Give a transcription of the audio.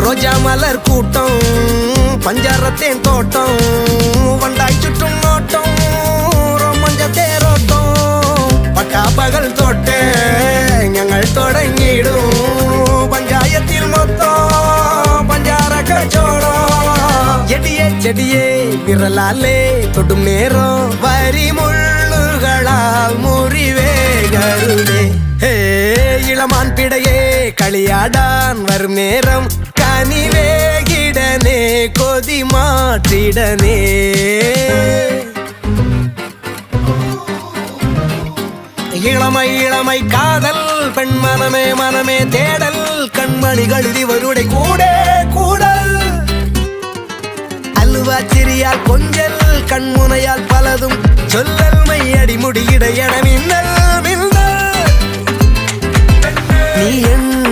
ரோஜா மலர் கூட்டம் பஞ்சாரத்தேன் தோட்டம் வண்டாய் சுற்றும் நோட்டம் ரொமஞ்ச தேரோட்டம் பட்டா பகல் தொட்ட ഞങ്ങൾ தொடங்கிடும் பஞ்சாயத்தில் மொத்தம் பஞ்சார கச்சோடம் எடியே செடியே விரலாலே தொடும் நேரம் வரி முள்ளுகளால் முறிவே கருவே இளமான் பிடையே களியாடான் வரும் நேரம் கனிவேகிடனே கொதி மாற்றிடனே இளமை இளமை காதல் பெண் மனமே மனமே தேடல் கண்மணிகள் இவருடைய கூட கூடல் அல்வாச்சிரியால் கொஞ்சல் கண்முனையால் பலதும் சொல்லல் மையடி முடியிட என மின்னல் மின்னல் நீ